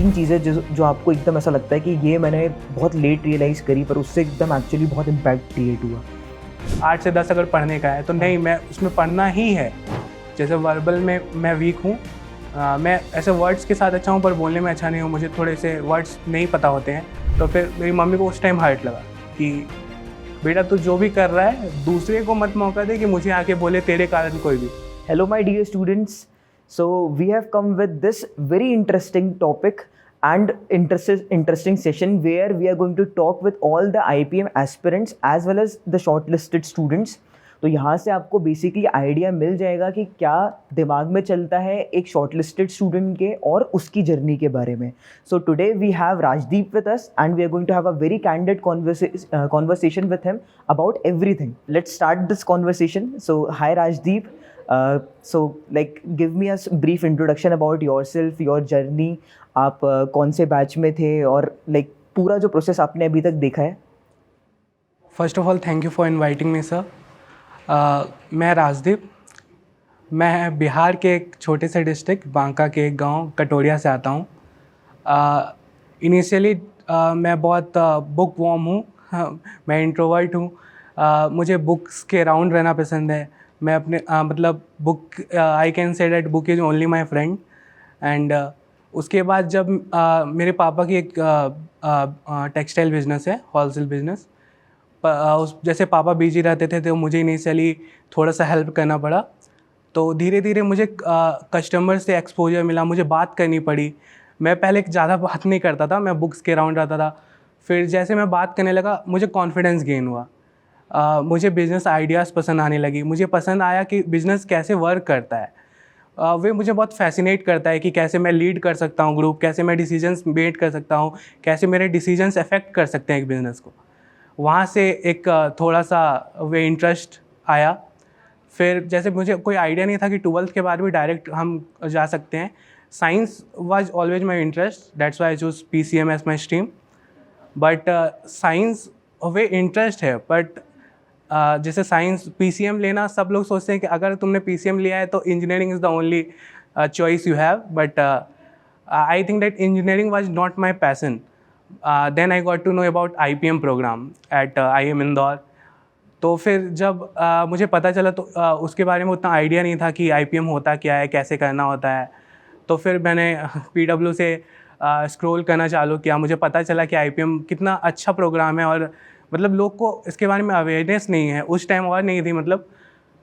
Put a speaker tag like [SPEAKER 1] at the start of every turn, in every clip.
[SPEAKER 1] 3 चीज़ें जो आपको एकदम ऐसा लगता है कि ये मैंने बहुत लेट रियलाइज़ करी, पर उससे एकदम एक्चुअली बहुत इम्पैक्ट क्रिएट हुआ?
[SPEAKER 2] 8 से 10 अगर पढ़ने का है तो नहीं, मैं उसमें पढ़ना ही है। जैसे वर्बल में मैं वीक हूँ, मैं ऐसे वर्ड्स के साथ अच्छा हूँ पर बोलने में अच्छा नहीं हूँ, मुझे थोड़े से वर्ड्स नहीं पता होते हैं। तो फिर मेरी मम्मी को उस टाइम हर्ट लगा कि बेटा तू जो भी कर रहा है दूसरे को मत मौका दे कि मुझे आके बोले तेरे कारण कोई भी।
[SPEAKER 1] Hello, my dear students. So we have come with this very interesting topic and interesting session where we are going to talk with all the IPM aspirants as well as the shortlisted students. तो यहाँ से आपको basically idea मिल जाएगा कि क्या दिमाग में चलता है एक शॉर्टलिस्टेड स्टूडेंट के और उसकी जर्नी के बारे में. So today we have Rajdeep with us and we are going to have a very candid conversation with him about everything. Let's start this conversation. So hi Rajdeep. So like give me a brief introduction about yourself, your journey. आप कौन से batch में थे और like पूरा जो process आपने अभी तक देखा है.
[SPEAKER 2] First of all thank you for inviting me sir. मैं राजदीप, मैं बिहार के एक छोटे से डिस्ट्रिक्ट बांका के एक गांव कटोरिया से आता हूं. इनिशियली मैं बहुत बुक वॉर्म हूँ. मैं इंट्रोवर्ट हूँ. मुझे बुक्स के अराउंड रहना पसंद है. मैं अपने मतलब book I can say that book is only my friend. And उसके बाद जब मेरे पापा की एक टेक्सटाइल बिजनेस है, होलसेल बिजनेस. जैसे पापा बिजी रहते थे तो मुझे इनिशियली थोड़ा सा हेल्प करना पड़ा. तो धीरे धीरे मुझे कस्टमर से एक्सपोजर मिला, मुझे बात करनी पड़ी. मैं पहले ज़्यादा बात नहीं करता था, मैं बुक्स के अराउंड रहता था. फिर जैसे मैं बात करने लगा मुझे कॉन्फिडेंस गेन हुआ. मुझे बिज़नेस आइडियाज़ पसंद आने लगी. मुझे पसंद आया कि बिज़नेस कैसे वर्क करता है. वे मुझे बहुत फैसिनेट करता है कि कैसे मैं लीड कर सकता हूँ ग्रुप, कैसे मैं डिसीजंस मेड कर सकता हूँ, कैसे मेरे डिसीजंस अफेक्ट कर सकते हैं एक बिज़नेस को. वहाँ से एक थोड़ा सा वे इंटरेस्ट आया. फिर जैसे मुझे कोई आइडिया नहीं था कि 12th के बाद भी डायरेक्ट हम जा सकते हैं. Science was always my interest, that's why I choose PCM as my stream. But science वे इंटरेस्ट है, बट जैसे साइंस PCM लेना सब लोग सोचते हैं कि अगर तुमने PCM लिया है तो engineering is the only choice you have. But I think that engineering was not my passion. Then I got to know about IPM program at IIM Indore. तो फिर जब मुझे पता चला तो उसके बारे में उतना आइडिया नहीं था कि IPM होता क्या है, कैसे करना होता है. तो फिर मैंने PW से स्क्रॉल करना चालू किया. मुझे पता चला कि IPM कितना अच्छा प्रोग्राम है और मतलब लोग को इसके बारे में अवेयरनेस नहीं है उस टाइम, और नहीं थी मतलब.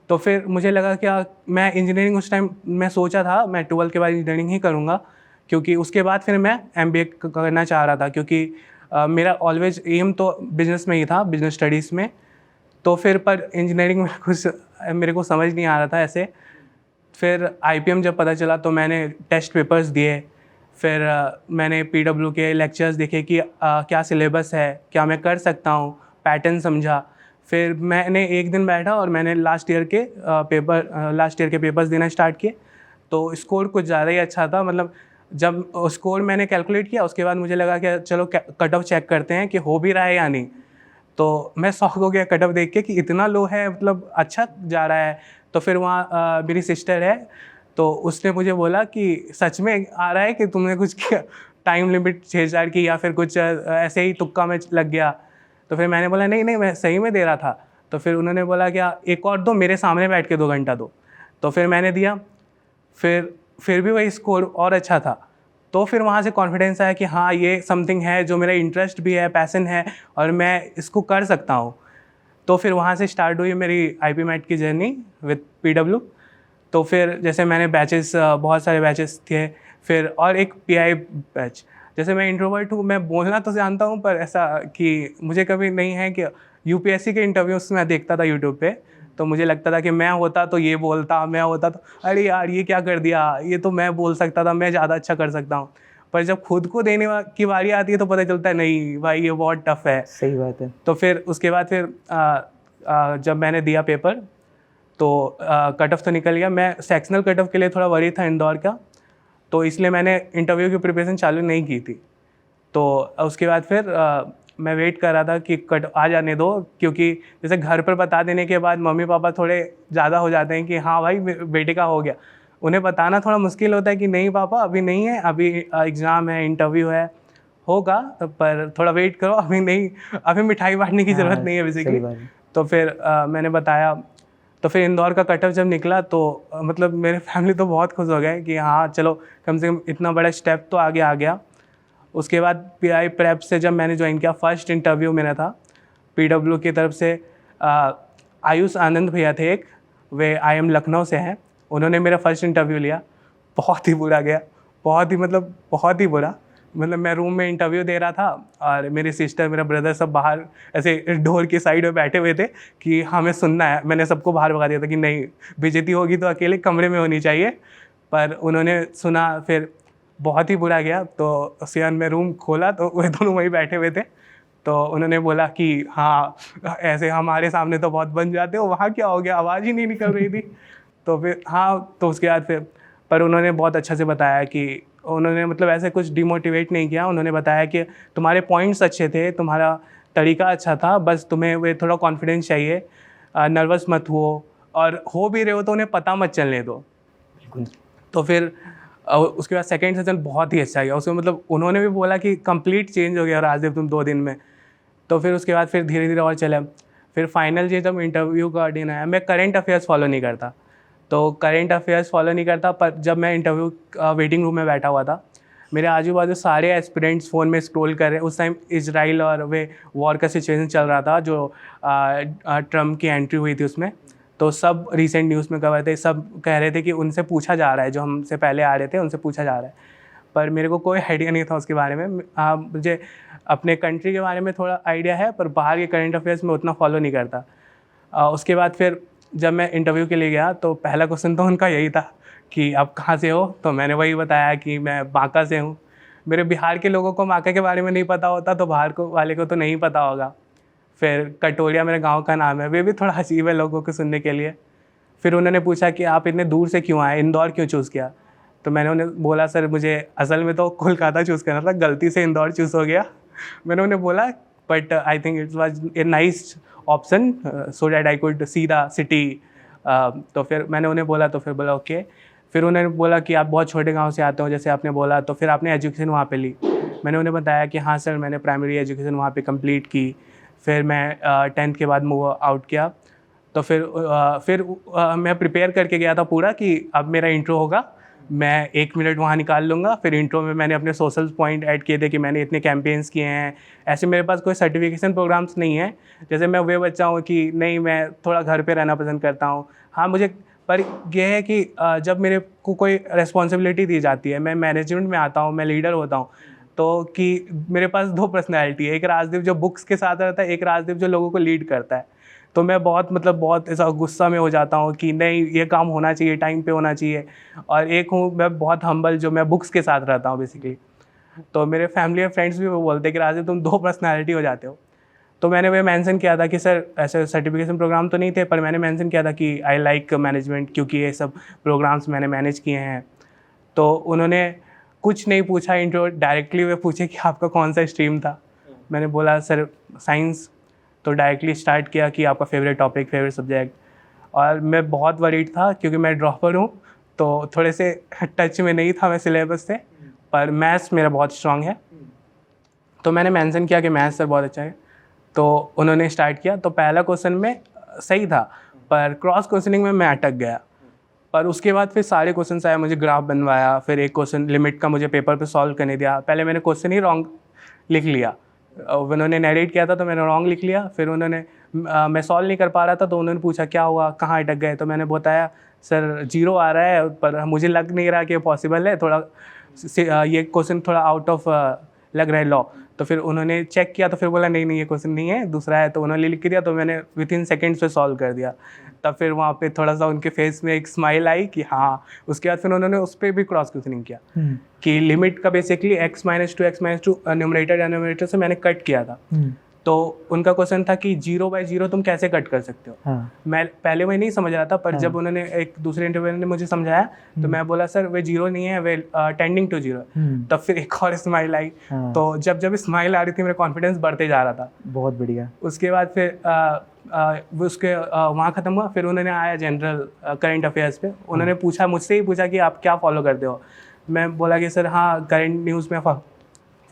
[SPEAKER 2] तो फिर मुझे लगा क्या मैं इंजीनियरिंग उस टाइम मैं सोचा था मैं 12th के बाद इंजीनियरिंग ही करूँगा, क्योंकि उसके बाद फिर मैं MBA करना चाह रहा था, क्योंकि मेरा ऑलवेज एम तो बिज़नेस में ही था, बिज़नेस स्टडीज़ में. तो फिर पर इंजीनियरिंग में कुछ मेरे को समझ नहीं आ रहा था ऐसे. फिर IPM जब पता चला तो मैंने टेस्ट पेपर्स दिए. फिर मैंने PW के लेक्चर्स देखे कि क्या सिलेबस है, क्या मैं कर सकता हूँ, पैटर्न समझा. फिर मैंने एक दिन बैठा और मैंने लास्ट ईयर के पेपर्स देना स्टार्ट किए. तो स्कोर कुछ ज़्यादा ही अच्छा था. मतलब जब स्कोर मैंने कैलकुलेट किया उसके बाद मुझे लगा कि चलो कट ऑफ चेक करते हैं कि हो भी रहा है या नहीं. तो मैं शॉक हो गया कट ऑफ देख के कि इतना लो है, मतलब अच्छा जा रहा है. तो फिर वहाँ मेरी सिस्टर है तो उसने मुझे बोला कि सच में आ रहा है कि तुमने कुछ किया, टाइम लिमिट छेड़छाड़ की या फिर कुछ ऐसे ही तुक्का में लग गया. तो फिर मैंने बोला नहीं नहीं मैं सही में दे रहा था. तो फिर उन्होंने बोला क्या एक और दो, मेरे सामने बैठ के 2 घंटा दो. तो फिर मैंने दिया. फिर भी वही स्कोर और अच्छा था. तो फिर वहाँ से कॉन्फिडेंस आया कि हाँ ये समथिंग है जो मेरा इंटरेस्ट भी है, पैसन है और मैं इसको कर सकता हूँ. तो फिर वहाँ से स्टार्ट हुई मेरी IPMAT की जर्नी विद PW. तो फिर जैसे मैंने बैचेस, बहुत सारे बैचेस थे. फिर और एक PI बैच. जैसे मैं इंट्रोवर्ट हूँ, मैं बोलना तो जानता हूँ पर ऐसा कि मुझे कभी नहीं है कि UPSC के इंटरव्यूज़ मैं देखता था यूट्यूब पे, तो मुझे लगता था कि मैं होता तो ये बोलता, मैं होता तो अरे यार ये क्या कर दिया, ये तो मैं बोल सकता था, मैं ज़्यादा अच्छा कर सकता हूँ. पर जब खुद को देने की बारी आती है तो पता चलता है नहीं भाई ये बहुत टफ है.
[SPEAKER 1] सही बात है.
[SPEAKER 2] तो फिर उसके बाद फिर जब मैंने दिया पेपर तो कट ऑफ तो निकल गया. मैं सेक्शनल कट ऑफ के लिए थोड़ा वरी था इंदौर का, तो इसलिए मैंने इंटरव्यू की प्रिपरेशन चालू नहीं की थी. तो उसके बाद फिर मैं वेट कर रहा था कि कट आ जाने दो, क्योंकि जैसे घर पर बता देने के बाद मम्मी पापा थोड़े ज़्यादा हो जाते हैं कि हाँ भाई बेटे का हो गया. उन्हें बताना थोड़ा मुश्किल होता है कि नहीं पापा अभी नहीं है, अभी एग्ज़ाम है, इंटरव्यू है, होगा, पर थोड़ा वेट करो, अभी नहीं, अभी मिठाई बांटने की ज़रूरत नहीं है
[SPEAKER 1] सही
[SPEAKER 2] बेसिकली।
[SPEAKER 1] बात है।
[SPEAKER 2] तो फिर मैंने बताया, तो फिर इंदौर का कट ऑफ जब निकला तो मतलब मेरे फैमिली तो बहुत खुश हो गए कि हाँ चलो कम से कम इतना बड़ा स्टेप तो आगे आ गया। उसके बाद पीआई प्रेप से जब मैंने ज्वाइन किया, फर्स्ट इंटरव्यू मेरा था पीडब्ल्यू की तरफ से। आयुष आनंद भैया थे एक, वे IIM लखनऊ से हैं, उन्होंने मेरा फर्स्ट इंटरव्यू लिया। बहुत ही बुरा गया, बहुत ही मतलब बहुत ही बुरा। मतलब मैं रूम में इंटरव्यू दे रहा था और मेरी सिस्टर, मेरा ब्रदर सब बाहर ऐसे डोर की साइड में बैठे हुए थे कि हमें सुनना है। मैंने सबको बाहर भगा दिया था कि नहीं, बेइज्जती होगी तो अकेले कमरे में होनी चाहिए। पर उन्होंने सुना, फिर बहुत ही बुरा गया। तो उसके बाद मैं रूम खोला तो वे दोनों वहीं बैठे हुए थे। तो उन्होंने बोला कि हाँ ऐसे हमारे सामने तो बहुत बन जाते हो, वहाँ क्या हो गया, आवाज़ ही नहीं निकल रही थी। तो फिर हाँ, तो उसके बाद फिर पर उन्होंने बहुत अच्छा से बताया कि उन्होंने मतलब ऐसे कुछ डिमोटिवेट नहीं किया। उन्होंने बताया कि तुम्हारे पॉइंट्स अच्छे थे, तुम्हारा तरीका अच्छा था, बस तुम्हें वे थोड़ा कॉन्फिडेंस चाहिए, नर्वस मत हो, और हो भी रहे हो तो उन्हें पता मत चलने दो।
[SPEAKER 1] बिल्कुल।
[SPEAKER 2] तो फिर उसके बाद सेकेंड सेशन बहुत ही अच्छा गया। उसमें मतलब उन्होंने भी बोला कि कंप्लीट चेंज हो गया राजदीप तुम 2 दिन में। तो फिर उसके बाद फिर धीरे धीरे और चला। फिर फाइनल ये जब इंटरव्यू का दिन आया, मैं करंट अफेयर्स फॉलो नहीं करता, तो करंट अफेयर्स फॉलो नहीं करता, पर जब मैं इंटरव्यू वेटिंग रूम में बैठा हुआ था, मेरे आजू बाजू सारे एस्पिरेंट्स फ़ोन में स्क्रॉल कर रहे। उस टाइम इजराइल और वे वॉर का सिचुएशन चल रहा था, जो ट्रम्प की एंट्री हुई थी उसमें। तो सब रीसेंट न्यूज़ में कवर थे, सब कह रहे थे कि उनसे पूछा जा रहा है, जो हमसे पहले आ रहे थे उनसे पूछा जा रहा है। पर मेरे को कोई आइडिया नहीं था उसके बारे में। मुझे अपने कंट्री के बारे में थोड़ा आइडिया है, पर बाहर के करंट अफेयर्स में उतना फॉलो नहीं करता। उसके बाद फिर जब मैं इंटरव्यू के लिए गया तो पहला क्वेश्चन तो उनका यही था कि आप कहाँ से हो, तो मैंने वही बताया कि मैं बांका से हूँ। मेरे बिहार के लोगों को बांका के बारे में नहीं पता होता, तो बाहर को वाले को तो नहीं पता होगा। फिर कटोरिया मेरे गांव का नाम है, वे भी थोड़ा अजीब है लोगों को सुनने के लिए। फिर उन्होंने पूछा कि आप इतने दूर से क्यों आए, इंदौर क्यों चूज़ किया। तो मैंने उन्हें बोला सर मुझे असल में तो कोलकाता चूज़ करना था, गलती से इंदौर चूज़ हो गया। मैंने उन्हें बोला but I think it was a nice option so that I could see the city. तो फिर मैंने उन्हें बोला, तो फिर बोला ओके। फिर उन्होंने बोला कि आप बहुत छोटे गांव से आते हो जैसे आपने बोला, तो फिर आपने एजुकेशन वहाँ पे ली। मैंने उन्हें बताया कि हाँ सर, मैंने प्राइमरी एजुकेशन वहाँ पे कंप्लीट की। फिर मैं 10th के बाद मूव आउट किया। तो फिर मैं प्रिपेयर करके गया था पूरा कि अब मेरा इंट्रो होगा, मैं 1 मिनट वहाँ निकाल लूँगा। फिर इंट्रो में मैंने अपने सोशल पॉइंट ऐड किए थे कि मैंने इतने कैंपेन्स किए हैं। ऐसे मेरे पास कोई सर्टिफिकेशन प्रोग्राम्स नहीं है, जैसे मैं वे बच्चा हूँ कि नहीं मैं थोड़ा घर पे रहना पसंद करता हूँ। हाँ मुझे पर यह है कि जब मेरे को कोई रिस्पॉन्सिबिलिटी दी जाती है, मैं मैनेजमेंट में आता हूँ, मैं लीडर होता हूँ, तो कि मेरे पास 2 पर्सनैलिटी है, एक राजदीप जो बुक्स के साथ रहता है, एक राजदीप जो लोगों को लीड करता है। तो मैं बहुत ऐसा गुस्सा में हो जाता हूँ कि नहीं ये काम होना चाहिए, टाइम पे होना चाहिए। और एक हूँ मैं बहुत हम्बल, जो मैं बुक्स के साथ रहता हूँ बेसिकली। तो मेरे फैमिली और फ्रेंड्स भी वो बोलते हैं कि राजदीप तुम 2 पर्सनैलिटी हो जाते हो। तो मैंने वह मेंशन किया था कि सर ऐसे सर्टिफिकेशन प्रोग्राम तो नहीं थे, पर मैंने मेंशन किया था कि आई लाइक मैनेजमेंट, क्योंकि ये सब प्रोग्राम्स मैंने मैनेज किए हैं। तो उन्होंने कुछ नहीं पूछा इंट्रो, डायरेक्टली वे पूछे कि आपका कौन सा स्ट्रीम था। मैंने बोला सर साइंस। तो डायरेक्टली स्टार्ट किया कि आपका फेवरेट टॉपिक, फेवरेट सब्जेक्ट। और मैं बहुत वरीड था क्योंकि मैं ड्रॉपर हूँ, तो थोड़े से टच में नहीं था मैं सिलेबस से, पर मैथ्स मेरा बहुत स्ट्रांग है। तो मैंने मेंशन किया कि मैथ्स सर बहुत अच्छा है। तो उन्होंने स्टार्ट किया। तो पहला क्वेश्चन में सही था, पर क्रॉस क्वेश्चनिंग में मैं अटक गया। पर उसके बाद फिर सारे क्वेश्चन आए, मुझे ग्राफ बनवाया, फिर एक क्वेश्चन लिमिट का मुझे पेपर पे सॉल्व करने दिया। पहले मैंने क्वेश्चन ही रॉन्ग लिख लिया, उन्होंने नरेट किया था तो मैंने रॉन्ग लिख लिया। फिर उन्होंने मैं सॉल्व नहीं कर पा रहा था, तो उन्होंने पूछा क्या हुआ, कहाँ अटक गए। तो मैंने बताया सर 0 आ रहा है, पर मुझे लग नहीं रहा कि पॉसिबल है, थोड़ा ये क्वेश्चन थोड़ा आउट ऑफ लग रहा है लॉ। तो फिर उन्होंने चेक किया, तो फिर बोला नहीं ये क्वेश्चन नहीं है, दूसरा है। तो उन्होंने लिख दिया, तो मैंने विथिन सेकेंड्स पे सॉल्व कर दिया। तब फिर वहाँ पे थोड़ा सा उनके फेस में एक स्माइल आई कि हाँ। उसके बाद फिर उन्होंने उस पर भी क्रॉस क्वेश्चनिंग किया कि लिमिट का बेसिकली x-2 न्यूमरेटर डिनोमिनेटर से मैंने कट किया था। तो उनका क्वेश्चन था कि 0/0 तुम कैसे कट कर सकते हो। मैं पहले वही नहीं समझ रहा था, पर जब उन्होंने एक दूसरे इंटरव्यू ने मुझे समझाया, तो मैं बोला सर वे 0 नहीं है, वे टेंडिंग टू 0। तब फिर एक और स्माइल आई। तो जब स्माइल आ रही थी, मेरा कॉन्फिडेंस बढ़ते जा रहा था।
[SPEAKER 1] बहुत बढ़िया।
[SPEAKER 2] उसके बाद फिर वो उसके वहाँ ख़त्म हुआ, फिर उन्होंने आया जनरल करंट अफेयर्स पे, उन्होंने पूछा मुझसे ही पूछा कि आप क्या फॉलो करते हो। मैं बोला कि सर हाँ करंट न्यूज़ में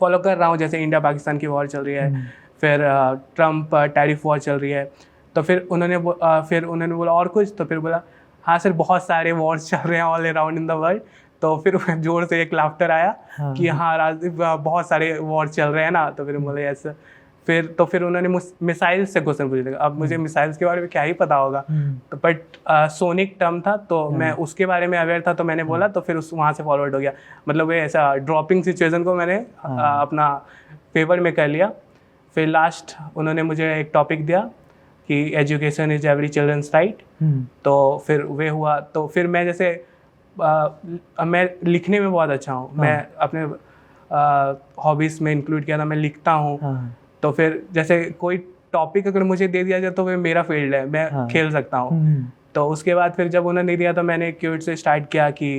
[SPEAKER 2] फॉलो कर रहा हूँ, जैसे इंडिया पाकिस्तान की वॉर चल रही है, फिर ट्रम्प टैरिफ वॉर चल रही है। तो फिर उन्होंने बोला और कुछ, तो फिर बोला हाँ सर बहुत सारे वॉर्स चल रहे हैं all around in the world. तो फिर जोर से एक लाफ्टर आया कि हाँ राजदीप बहुत सारे वॉर चल रहे हैं ना। तो फिर बोले यस। फिर उन्होंने मिसाइल्स से क्वेश्चन पूछे। अब मुझे मिसाइल्स के बारे में क्या ही पता होगा, तो बट सोनिक टर्म था तो मैं उसके बारे में अवेयर था, तो मैंने बोला, तो फिर वहाँ से फॉरवर्ड हो गया। मतलब ये ऐसा ड्रॉपिंग सिचुएशन को मैंने अपना फेवर में कर लिया। फिर लास्ट उन्होंने मुझे एक टॉपिक दिया कि education is every children's right. तो फिर वे हुआ, तो फिर मैं जैसे मैं लिखने में बहुत अच्छा हूँ। मैं अपने हॉबीज़ में इंक्लूड किया था, मैं लिखता हूँ। तो फिर जैसे कोई टॉपिक अगर मुझे दे दिया जाए तो वो मेरा फील्ड है, मैं खेल सकता हूँ। तो उसके बाद फिर जब उन्होंने दिया तो मैंने क्यूट से स्टार्ट किया कि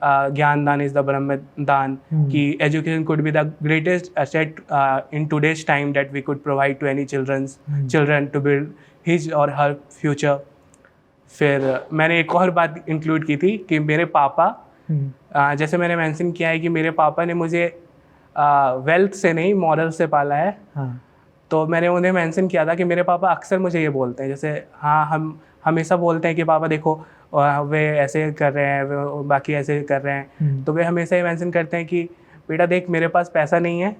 [SPEAKER 2] ज्ञान दान इज़ द ब्रह्म दान, कि education could be the greatest asset in today's time that we could provide to any children to build his और हर फ्यूचर। फिर मैंने एक और बात इंक्लूड की थी कि मेरे पापा, जैसे मैंने मेंशन किया है कि मेरे पापा ने मुझे वेल्थ से नहीं मॉरल से पाला है। तो मैंने उन्हें मेंशन किया था कि मेरे पापा अक्सर मुझे ये बोलते हैं, जैसे हाँ हम हमेशा बोलते हैं कि पापा देखो वे ऐसे कर रहे हैं, वे बाकी ऐसे कर रहे हैं। तो वे हमेशा ये मेंशन करते हैं कि बेटा देख मेरे पास पैसा नहीं है,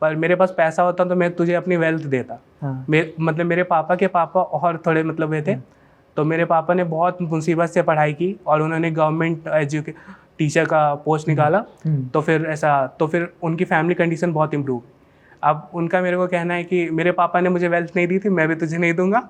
[SPEAKER 2] पर मेरे पास पैसा होता तो मैं तुझे अपनी वेल्थ देता। मतलब मेरे पापा के पापा और थोड़े मतलब वे थे। तो मेरे पापा ने बहुत मुसीबत से पढ़ाई की और उन्होंने गवर्नमेंट टीचर का पोस्ट निकाला। तो फिर उनकी फैमिली कंडीशन बहुत इम्प्रूव। अब उनका मेरे को कहना है कि मेरे पापा ने मुझे वेल्थ नहीं दी थी, मैं भी तुझे नहीं दूंगा।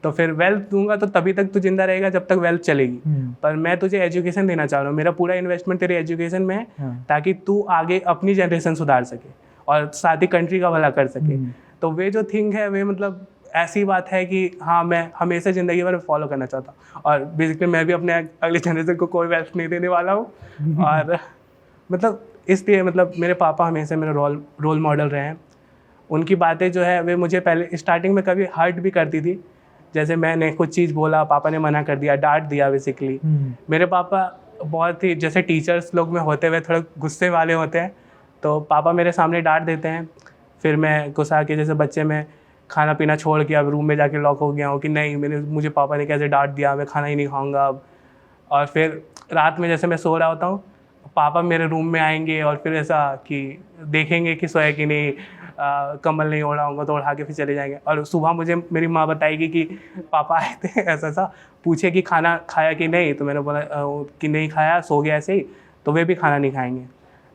[SPEAKER 2] तो फिर वेल्थ दूंगा तो तभी तक तू जिंदा रहेगा जब तक वेल्थ चलेगी, पर मैं तुझे एजुकेशन देना चाह रहा हूँ। मेरा पूरा इन्वेस्टमेंट तेरे एजुकेशन में है ताकि तू आगे अपनी जनरेशन सुधार सके और साथ ही कंट्री का भला कर सके। तो वे जो थिंग है वे मतलब ऐसी बात है कि हाँ मैं हमेशा ज़िंदगी भर फॉलो करना चाहता हूँ। और बेसिकली मैं भी अपने अगली जनरेशन को कोई वेल्थ नहीं देने वाला हूँ। और मतलब इसलिए मतलब मेरे पापा हमेशा मेरे रोल मॉडल रहे हैं। उनकी बातें जो है वे मुझे पहले स्टार्टिंग में कभी हर्ट भी करती थी। जैसे मैंने कुछ चीज़ बोला, पापा ने मना कर दिया, डांट दिया बेसिकली। मेरे पापा बहुत ही जैसे टीचर्स लोग में होते हुए थोड़े गुस्से वाले होते हैं, तो पापा मेरे सामने डांट देते हैं। फिर मैं गुस्सा के जैसे बच्चे में खाना पीना छोड़ के अब रूम में जाके लॉक हो गया हूँ कि नहीं मुझे पापा ने कैसे डांट दिया, मैं खाना ही नहीं खाऊंगा अब। और फिर रात में जैसे मैं सो रहा होता हूँ, पापा मेरे रूम में आएंगे और फिर ऐसा कि देखेंगे कि सोया कि नहीं, कम्बल नहीं ओढ़ा होगा तो उठा के फिर चले जाएंगे। और सुबह मुझे मेरी माँ बताएगी कि पापा आए थे, ऐसा पूछे कि खाना खाया कि नहीं, तो मैंने बोला कि नहीं खाया, सो गया ऐसे ही, तो वे भी खाना नहीं खाएंगे।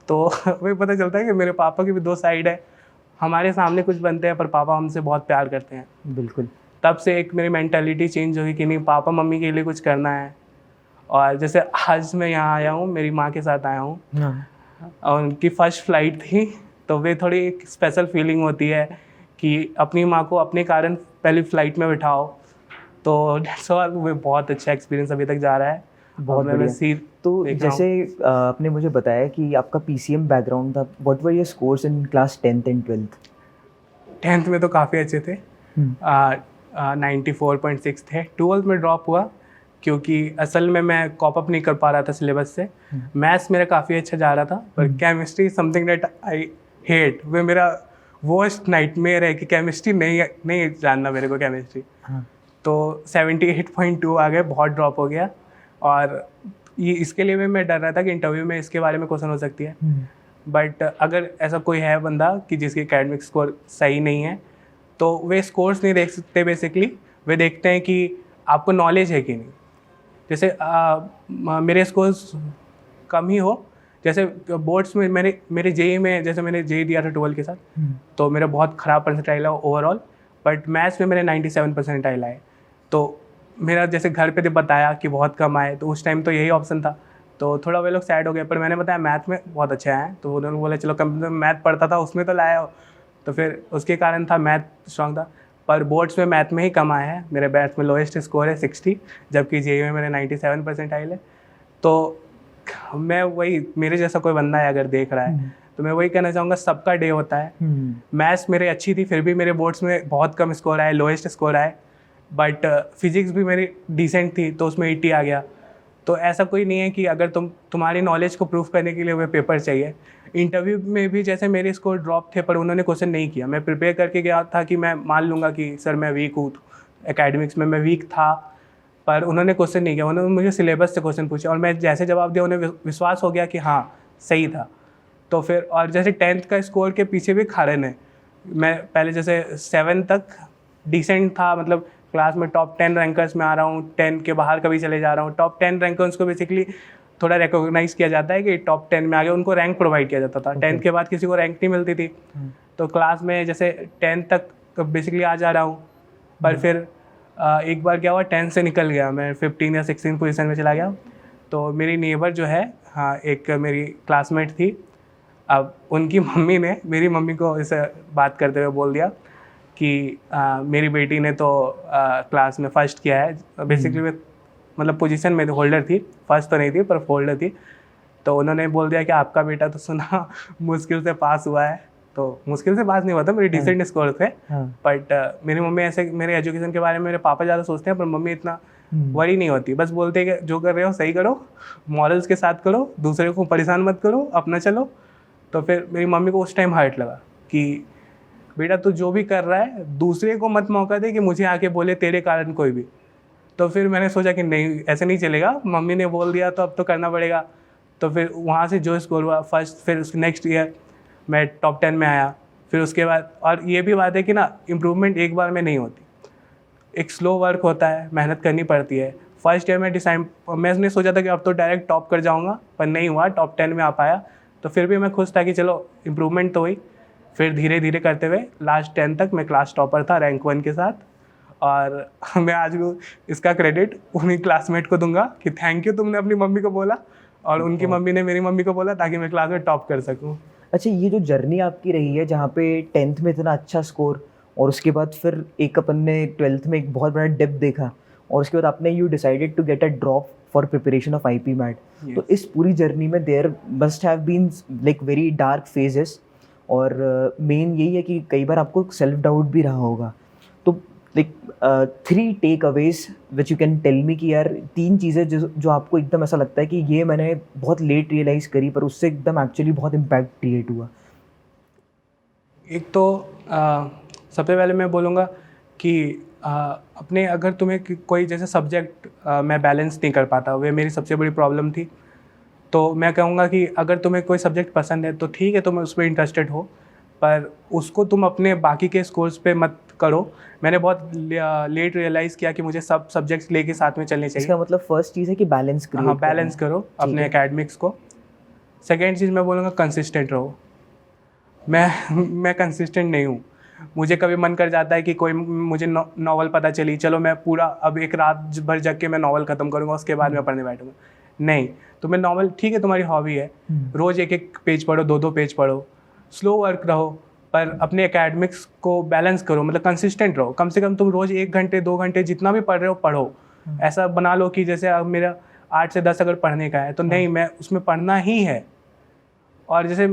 [SPEAKER 2] तो वही पता चलता है कि मेरे पापा की भी दो साइड है। हमारे सामने कुछ बनते हैं पर पापा हमसे बहुत प्यार करते हैं।
[SPEAKER 1] बिल्कुल।
[SPEAKER 2] तब से एक मेरी मेंटालिटी चेंज हुई कि नहीं पापा मम्मी के लिए कुछ करना है। और जैसे आज मैं यहाँ आया हूँ, मेरी माँ के साथ आया हूँ और उनकी फर्स्ट फ्लाइट थी, तो वे थोड़ी एक स्पेशल फीलिंग होती है कि अपनी माँ को अपने कारण पहली फ़्लाइट में बिठाओ। तो डेट्स ऑल, वो बहुत अच्छा एक्सपीरियंस अभी तक जा रहा है।
[SPEAKER 1] बहुत बढ़िया। तो जैसे आपने मुझे बताया कि आपका पीसीएम बैकग्राउंड था, what were your scores in class 10th and 12th?
[SPEAKER 2] 10th में तो काफ़ी अच्छे थे, 94.6 थे। 12th में ड्रॉप हुआ क्योंकि असल में मैं कॉप अप नहीं कर पा रहा था सिलेबस से। मैथ्स मेरा काफ़ी अच्छा जा रहा था, पर chemistry something that I hate. वो मेरा वर्स्ट नाइटमेयर है कि केमिस्ट्री नहीं जानना मेरे को केमिस्ट्री। तो 78.2 आ गए, बहुत ड्रॉप हो गया। और ये इसके लिए भी मैं डर रहा था कि इंटरव्यू में इसके बारे में क्वेश्चन हो सकती है। बट अगर ऐसा कोई है बंदा कि जिसकी एकेडमिक स्कोर सही नहीं है, तो वे स्कोर्स नहीं देख सकते बेसिकली, वे देखते हैं कि आपको नॉलेज है कि नहीं। जैसे मेरे स्कोर्स कम ही हो, जैसे बोर्ड्स में मेरे जेई में, जैसे मैंने जेई दिया था 12 के साथ, तो मेरा बहुत ख़राब परसेंटाइल है ओवरऑल, बट मैथ्स में मेरे 97 परसेंटाइल आए। तो मेरा जैसे घर पे जब बताया कि बहुत कम आए, तो उस टाइम तो यही ऑप्शन था, तो थोड़ा वे लोग सैड हो गए। पर मैंने बताया मैथ में बहुत अच्छे आए, तो उन्होंने बोला चलो कम मैथ पढ़ता था उसमें तो लाया हो, तो फिर उसके कारण था मैथ स्ट्रॉन्ग था। पर बोर्ड्स में मैथ में ही कम आया है, मेरे मैथ में लोएस्ट स्कोर है 60, जबकि जेई में मेरे 97 परसेंटाइल है। तो मैं वही, मेरे जैसा कोई बंदा है अगर देख रहा है, तो मैं वही कहना चाहूँगा, सबका डे होता है। मैथ्स मेरे अच्छी थी, फिर भी मेरे बोर्ड्स में बहुत कम स्कोर आए, लोएस्ट स्कोर आए। बट फिज़िक्स भी मेरी डिसेंट थी तो उसमें 80 आ गया। तो ऐसा कोई नहीं है कि अगर तुम्हारी नॉलेज को प्रूफ करने के लिए वह पेपर चाहिए। इंटरव्यू में भी जैसे मेरे स्कोर ड्रॉप थे पर उन्होंने क्वेश्चन नहीं किया। मैं प्रिपेयर करके गया था कि मैं मान लूँगा कि सर मैं वीक हूँ, एकेडमिक्स में मैं वीक था, पर उन्होंने क्वेश्चन नहीं किया। उन्होंने मुझे सिलेबस से क्वेश्चन पूछे और मैं जैसे जवाब दिया उन्हें विश्वास हो गया कि हाँ सही था। तो फिर और जैसे 10th का स्कोर के पीछे भी कारण है। मैं पहले जैसे 7 तक डिसेंट था, मतलब क्लास में टॉप 10 रैंकर्स में आ रहा हूँ, 10 के बाहर कभी चले जा रहा हूँ। टॉप 10 रैंकर्स को बेसिकली थोड़ा रिकॉग्नाइज़ किया जाता है कि टॉप 10 में आ गए, उनको रैंक प्रोवाइड किया जाता था। 10th के बाद किसी को रैंक नहीं मिलती थी। तो क्लास में जैसे 10th तक बेसिकली आ जा रहा हूँ, पर फिर एक बार क्या हुआ, 10 से निकल गया, मैं 15 या 16 पोजीशन में चला गया। तो मेरी नेबर जो है, हाँ, एक मेरी क्लासमेट थी। अब उनकी मम्मी ने मेरी मम्मी को इसे बात करते हुए बोल दिया कि मेरी बेटी ने तो क्लास में फ़र्स्ट किया है। बेसिकली वे मतलब पोजीशन में होल्डर थी, फर्स्ट तो नहीं थी पर होल्डर थी। तो उन्होंने बोल दिया कि आपका बेटा तो सुना मुश्किल से पास हुआ है। तो मुश्किल से पास नहीं हुआ था, मेरे डिसेंट स्कोर थे। बट मेरी मम्मी ऐसे मेरे एजुकेशन के बारे में मेरे पापा ज़्यादा सोचते हैं, पर मम्मी इतना वरी नहीं होती। बस बोलते हैं कि जो कर रहे हो सही करो, मॉरल्स के साथ करो, दूसरे को परेशान मत करो, अपना चलो। तो फिर मेरी मम्मी को उस टाइम हर्ट लगा कि बेटा तू जो भी कर रहा है दूसरे को मत मौका दे कि मुझे आके बोले तेरे कारण कोई भी। तो फिर मैंने सोचा कि नहीं, ऐसे नहीं चलेगा, मम्मी ने बोल दिया तो अब तो करना पड़ेगा। तो फिर वहाँ से जो स्कोर हुआ फर्स्ट, फिर उसके नेक्स्ट ईयर मैं टॉप 10 में आया। फिर उसके बाद, और ये भी बात है कि ना, इम्प्रूवमेंट एक बार में नहीं होती, एक स्लो वर्क होता है, मेहनत करनी पड़ती है। फर्स्ट ईयर में मैंने सोचा था कि अब तो डायरेक्ट टॉप कर जाऊँगा, पर नहीं हुआ, टॉप 10 में आ पाया। तो फिर भी मैं खुश था कि चलो इम्प्रूवमेंट तो हुई। फिर धीरे धीरे करते हुए लास्ट 10 तक मैं क्लास टॉपर था रैंक 1 के साथ। और मैं आज भी इसका क्रेडिट उन्हीं क्लासमेट को दूंगा कि थैंक यू, तुमने अपनी मम्मी को बोला और उनकी मम्मी ने मेरी मम्मी को बोला, ताकि मैं क्लास में टॉप कर सकूं।
[SPEAKER 1] अच्छा, ये जो जर्नी आपकी रही है जहाँ पे 10th में इतना अच्छा स्कोर और उसके बाद फिर एक अपन ने 12th में एक बहुत बड़ा डिप देखा और उसके बाद आपने you decided to get a drop for preparation of IP MAT. तो इस पूरी जर्नी में there must have been like very dark phases और मेन यही है कि कई बार आपको सेल्फ डाउट भी रहा होगा। तो like 3 takeaways which you can tell me कि यार 3 चीज़ें जो आपको एकदम ऐसा लगता है कि ये मैंने बहुत लेट रियलाइज़ करी पर उससे एकदम एक्चुअली बहुत इम्पैक्ट क्रिएट हुआ।
[SPEAKER 2] एक तो सबसे पहले मैं बोलूँगा कि अपने, अगर तुम्हें कोई जैसे सब्जेक्ट मैं बैलेंस नहीं कर पाता, वे मेरी सबसे बड़ी प्रॉब्लम थी। तो मैं कहूँगा कि अगर तुम्हें कोई सब्जेक्ट पसंद है तो ठीक है, तुम उसमें इंटरेस्टेड हो, पर उसको तुम अपने बाकी के स्कोर्स पे मत करो। मैंने बहुत लेट रियलाइज़ किया कि मुझे सब सब्जेक्ट्स लेके साथ में चलने चाहिए।
[SPEAKER 1] इसका मतलब फर्स्ट चीज़ है कि बैलेंस क्रिएट,
[SPEAKER 2] हाँ, बैलेंस करो अपने एकेडमिक्स को। सेकेंड चीज़ मैं बोलूँगा कंसिस्टेंट रहो। मैं कंसिस्टेंट नहीं हूँ। मुझे कभी मन कर जाता है कि कोई मुझे नॉवल पता चली, चलो मैं पूरा अब एक रात भर जग के मैं नॉवल ख़त्म करूँगा, उसके बाद मैं पढ़ने बैठूँगा। नहीं, तुम्हें नॉवल, ठीक है तुम्हारी हॉबी है, रोज़ एक एक पेज पढ़ो, 2-2 पेज पढ़ो, स्लो वर्क रहो, पर अपने एकेडमिक्स को बैलेंस करो, मतलब कंसिस्टेंट रहो। कम से कम तुम रोज़ 1 घंटे 2 घंटे जितना भी पढ़ रहे हो पढ़ो। ऐसा बना लो कि जैसे अब मेरा 8 से 10 अगर पढ़ने का है तो नहीं, मैं उसमें पढ़ना ही है। और जैसे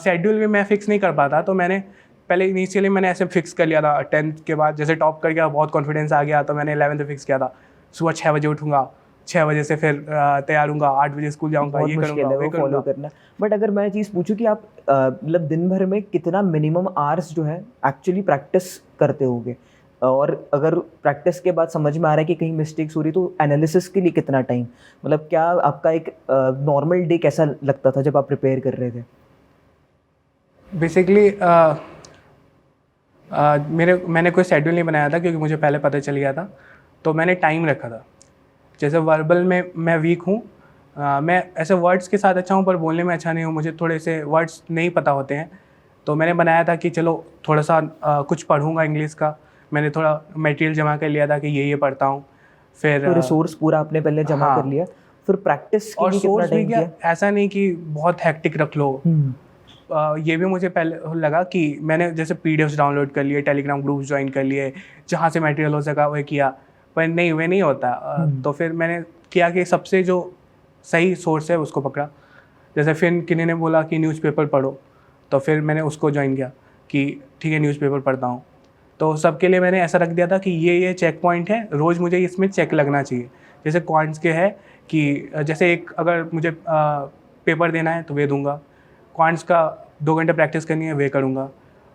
[SPEAKER 2] शेड्यूल भी मैं फ़िक्स नहीं कर पाता, तो मैंने पहले इनिशियली मैंने ऐसे फिक्स कर लिया था। 10th के बाद जैसे टॉप कर गया, बहुत कॉन्फिडेंस आ गया, तो मैंने 11th में फिक्स किया था सुबह 6 बजे उठूँगा, 6 बजे से फिर तैयार हूँगा, 8 बजे स्कूल जाऊँगा, ये करूँगा, वो
[SPEAKER 1] फॉलो करना। बट अगर मैं चीज़ पूछूँ कि आप मतलब दिन भर में कितना मिनिमम आवर्स जो है एक्चुअली प्रैक्टिस करते होगे, और अगर प्रैक्टिस के बाद समझ में आ रहा है कि कहीं मिस्टेक्स हो रही तो एनालिसिस के लिए कितना टाइम, मतलब क्या आपका एक नॉर्मल डे कैसा लगता था जब आप प्रिपेयर कर रहे थे?
[SPEAKER 2] बेसिकली मैंने कोई शेड्यूल नहीं बनाया था, क्योंकि मुझे पहले पता चल गया था। तो मैंने टाइम रखा था। जैसे वर्बल में मैं वीक हूँ, मैं ऐसे वर्ड्स के साथ अच्छा हूँ पर बोलने में अच्छा नहीं हूँ, मुझे थोड़े से वर्ड्स नहीं पता होते हैं। तो मैंने बनाया था कि चलो थोड़ा सा कुछ पढ़ूँगा इंग्लिश का। मैंने थोड़ा मटेरियल जमा कर लिया था कि ये पढ़ता हूँ। फिर
[SPEAKER 1] तो रिसोर्स पूरा आपने पहले जमा
[SPEAKER 2] हाँ,
[SPEAKER 1] कर लिया, फिर प्रैक्टिस के
[SPEAKER 2] और
[SPEAKER 1] लिए कितना
[SPEAKER 2] सोर्स भी
[SPEAKER 1] टाइम
[SPEAKER 2] क्या,
[SPEAKER 1] किया?
[SPEAKER 2] ऐसा नहीं कि बहुत हेक्टिक रख लो। ये भी मुझे पहले लगा कि मैंने जैसे पीडीएफ्स डाउनलोड कर लिए, टेलीग्राम ग्रुप्स ज्वाइन कर लिए, जहाँ से मटेरियल हो सका वह किया, पर नहीं, वे नहीं होता। तो फिर मैंने किया कि सबसे जो सही सोर्स है उसको पकड़ा। जैसे फिर किन्हीं ने बोला कि न्यूज़पेपर पढ़ो, तो फिर मैंने उसको ज्वाइन किया कि ठीक है न्यूज़पेपर पढ़ता हूँ। तो सबके लिए मैंने ऐसा रख दिया था कि ये चेक पॉइंट है, रोज़ मुझे इसमें चेक लगना चाहिए। जैसे क्वांट्स के है कि जैसे एक अगर मुझे पेपर देना है तो वे दूंगा, क्वांट्स का 2 घंटे प्रैक्टिस करनी है वे करूँगा।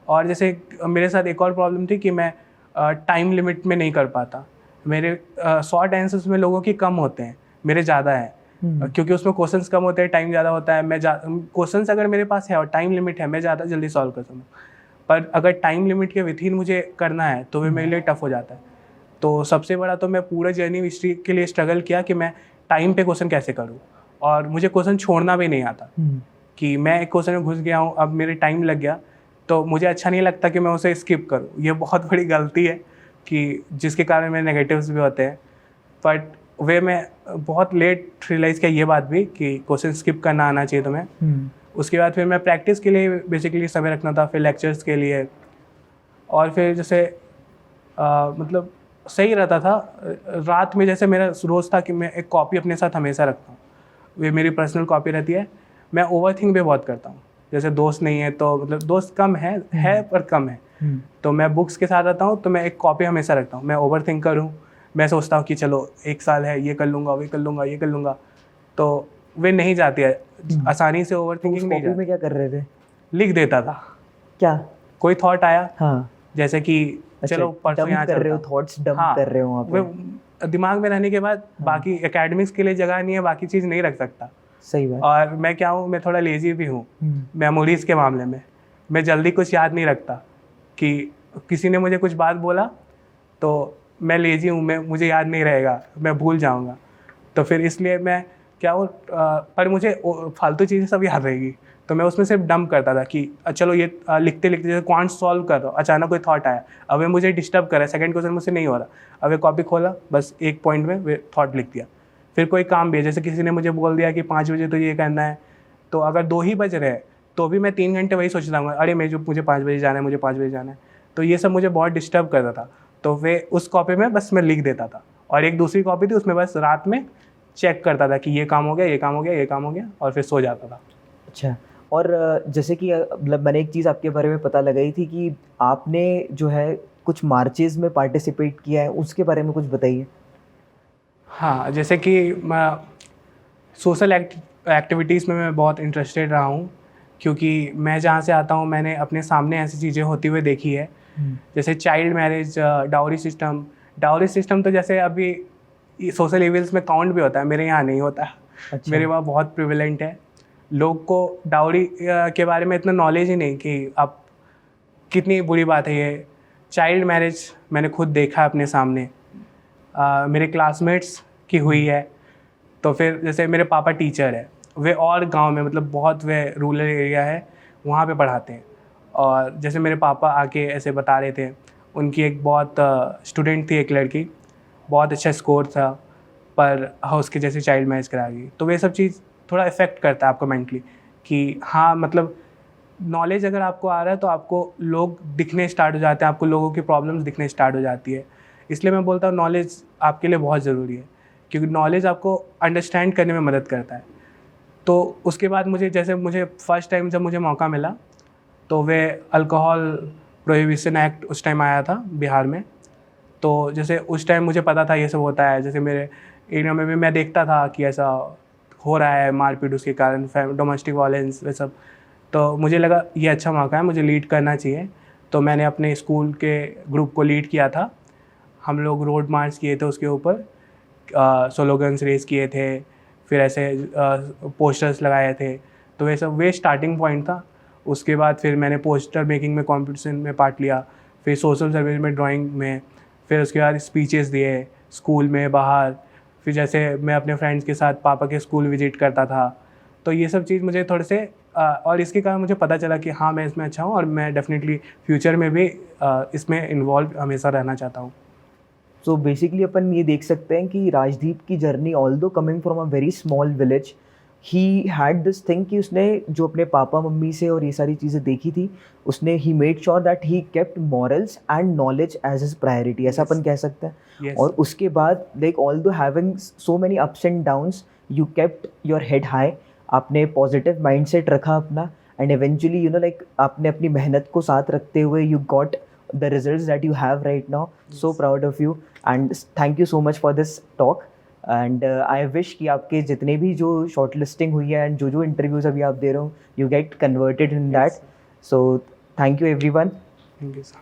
[SPEAKER 2] और जैसे मेरे साथ एक और प्रॉब्लम थी कि मैं टाइम लिमिट में नहीं कर पाता। मेरे शॉर्ट आंसर्स में लोगों की कम होते हैं, मेरे ज़्यादा है, क्योंकि उसमें क्वेश्चंस कम होते हैं, टाइम ज़्यादा होता है। मैं क्वेश्चंस अगर मेरे पास है और टाइम लिमिट है, मैं ज़्यादा जल्दी सॉल्व कर सकता हूँ। पर अगर टाइम लिमिट के विथिन मुझे करना है तो वे मेरे लिए टफ हो जाता है। तो सबसे बड़ा तो मैं पूरा जर्नी हिस्ट्री के लिए स्ट्रगल किया कि मैं टाइम पे क्वेश्चन कैसे करूँ, और मुझे क्वेश्चन छोड़ना भी नहीं आता। कि मैं एक क्वेश्चन में घुस गया हूँ, अब मेरे टाइम लग गया तो मुझे अच्छा नहीं लगता कि मैं उसे स्किप करूँ। ये बहुत बड़ी गलती है कि जिसके कारण मेरे नेगेटिव्स भी होते हैं। बट वे मैं बहुत लेट रियलाइज़ किया ये बात भी कि क्वेश्चन स्किप करना आना चाहिए तुम्हें। उसके बाद फिर मैं प्रैक्टिस के लिए बेसिकली समय रखना था, फिर लेक्चर्स के लिए, और फिर जैसे मतलब सही रहता था। रात में जैसे मेरा रोज़ था कि मैं एक कॉपी अपने साथ हमेशा रखता हूँ, वे मेरी पर्सनल कॉपी रहती है। मैं ओवरथिंक भी बहुत करता हूँ, जैसे दोस्त नहीं है तो मतलब दोस्त कम है पर कम है, तो मैं बुक्स के साथ रहता हूँ तो मैं एक कॉपी हमेशा रखता हूँ। मैं ओवरथिंक करूँ, मैं सोचता हूँ कि चलो 1 साल है, ये कर लूँगा, ये कर लूँगा, ये कर लूँगा, तो वे नहीं जाती है आसानी से। ओवरथिंकिंग नहीं
[SPEAKER 1] कॉपी में
[SPEAKER 2] जाती।
[SPEAKER 1] क्या कर रहे थे?
[SPEAKER 2] लिख देता था,
[SPEAKER 1] क्या?
[SPEAKER 2] कोई थॉट आया,
[SPEAKER 1] हाँ,
[SPEAKER 2] जैसे कि चलो परसों
[SPEAKER 1] डंप
[SPEAKER 2] यहाँ
[SPEAKER 1] कर रहे हो,
[SPEAKER 2] चलता।
[SPEAKER 1] थॉट्स डंप
[SPEAKER 2] हाँ,
[SPEAKER 1] कर रहे हो वहाँ पे।
[SPEAKER 2] वे दिमाग में रहने के बाद बाकी एकेडमिक्स के लिए जगह नहीं है, बाकी चीज़ नहीं रख सकता।
[SPEAKER 1] सही बात।
[SPEAKER 2] और मैं क्या हूँ, मैं थोड़ा लेजी भी हूँ मेमोरीज के मामले में। मैं जल्दी कुछ याद नहीं रखता, कि किसी ने मुझे कुछ बात बोला तो मैं लेजी हूँ, मुझे याद नहीं रहेगा, मैं भूल जाऊँगा। तो फिर इसलिए मैं क्या हूँ, पर मुझे फालतू चीज़ें सब याद रहेगी, तो मैं उसमें सिर्फ डंप करता था कि चलो ये लिखते लिखते जैसे क्वांट सॉल्व कर रहा हूँ, अचानक कोई थॉट आया, अब ये मुझे डिस्टर्ब कर रहा है, सेकंड क्वेश्चन मुझसे नहीं हो रहा, अब ये कॉपी खोला, बस एक पॉइंट में वे थॉट लिख दिया। फिर कोई काम भी है, जैसे किसी ने मुझे बोल दिया कि 5 बजे तो ये करना है, तो अगर 2 ही बज रहे हैं तो भी मैं 3 घंटे वही सोचता हूँ, अरे मुझे 5 बजे जाना है, मुझे 5 बजे जाना है। तो ये सब मुझे बहुत डिस्टर्ब करता था, तो वे उस कॉपी में बस मैं लिख देता था, और एक दूसरी कॉपी थी उसमें बस रात में चेक करता था कि ये काम हो गया, ये काम हो गया, ये काम हो गया, और फिर सो जाता था।
[SPEAKER 1] अच्छा, और जैसे कि मतलब मैंने एक चीज़ आपके बारे में पता लगाई थी कि आपने जो है कुछ मार्चेज़ में पार्टिसिपेट किया है, उसके बारे में कुछ बताइए।
[SPEAKER 2] हाँ, जैसे कि मैं सोशल एक्टिविटीज़ में मैं बहुत इंटरेस्टेड रहा हूँ, क्योंकि मैं जहाँ से आता हूँ मैंने अपने सामने ऐसी चीज़ें होती हुई देखी है, जैसे चाइल्ड मैरिज, डाउरी सिस्टम तो जैसे अभी सोशल इविल्स में काउंट भी होता है, मेरे यहाँ नहीं होता।
[SPEAKER 1] अच्छा।
[SPEAKER 2] मेरे वहाँ बहुत प्रिविलेंट है, लोग को डाउरी के बारे में इतना नॉलेज ही नहीं कि अब कितनी बुरी बात है ये। चाइल्ड मैरिज मैंने खुद देखा अपने सामने, मेरे क्लासमेट्स की हुई है। तो फिर जैसे मेरे पापा टीचर है, वे और गांव में मतलब बहुत वे रूरल एरिया है वहाँ पे पढ़ाते हैं, और जैसे मेरे पापा आके ऐसे बता रहे थे, उनकी एक बहुत स्टूडेंट थी, एक लड़की, बहुत अच्छा स्कोर था, पर उसके जैसे चाइल्ड मैरिज करा गई। तो वे सब चीज़ थोड़ा इफ़ेक्ट करता है आपको मेंटली, कि हाँ मतलब नॉलेज अगर आपको आ रहा है तो आपको लोग दिखने स्टार्ट हो जाते हैं, आपको लोगों की प्रॉब्लम्स दिखने स्टार्ट हो जाती है। इसलिए मैं बोलता हूँ नॉलेज आपके लिए बहुत ज़रूरी है, क्योंकि नॉलेज आपको अंडरस्टैंड करने में मदद करता है। तो उसके बाद मुझे फ़र्स्ट टाइम जब मुझे मौका मिला, तो वे अल्कोहल प्रोहिबिशन एक्ट उस टाइम आया था बिहार में। तो जैसे उस टाइम मुझे पता था ये सब होता है, जैसे मेरे एरिया में भी मैं देखता था कि ऐसा हो रहा है, मारपीट उसके कारण, डोमेस्टिक वायलेंस, वे सब। तो मुझे लगा ये अच्छा मौका है, मुझे लीड करना चाहिए। तो मैंने अपने स्कूल के ग्रुप को लीड किया था, हम लोग रोड मार्च किए थे, उसके ऊपर स्लोगन्स रेस किए थे, फिर ऐसे पोस्टर्स लगाए थे। तो वे स्टार्टिंग पॉइंट था। उसके बाद फिर मैंने पोस्टर मेकिंग में कंपटीशन में पार्ट लिया, फिर सोशल सर्विस में, ड्राइंग में, फिर उसके बाद स्पीचेस दिए स्कूल में, बाहर। फिर जैसे मैं अपने फ्रेंड्स के साथ पापा के स्कूल विजिट करता था। तो ये सब चीज़ मुझे थोड़े से और इसके कारण मुझे पता चला कि हाँ मैं इसमें अच्छा हूँ, और मैं डेफिनेटली फ्यूचर में भी इसमें इन्वॉल्व हमेशा रहना चाहता हूँ।
[SPEAKER 1] सो बेसिकली अपन ये देख सकते हैं कि राजदीप की journey, although coming from a very small village, he had this thing कि उसने जो अपने पापा मम्मी से और ये सारी चीज़ें देखी थी, उसने ही made sure that he kept morals and knowledge as his priority, ऐसा अपन कह सकते हैं।
[SPEAKER 2] Yes.
[SPEAKER 1] और उसके बाद like although having so many ups and downs, you kept your head high, आपने पॉजिटिव माइंडसेट रखा अपना, and eventually you know like आपने अपनी मेहनत को साथ रखते हुए you got the results that you have right now. So proud of you and thank you so much for this talk. And I wish कि आपके जितने भी जो शॉर्ट लिस्टिंग हुई है एंड जो इंटरव्यूज़ अभी आप दे रहे हो, you get converted in that. So thank you everyone.
[SPEAKER 2] Thank you sir.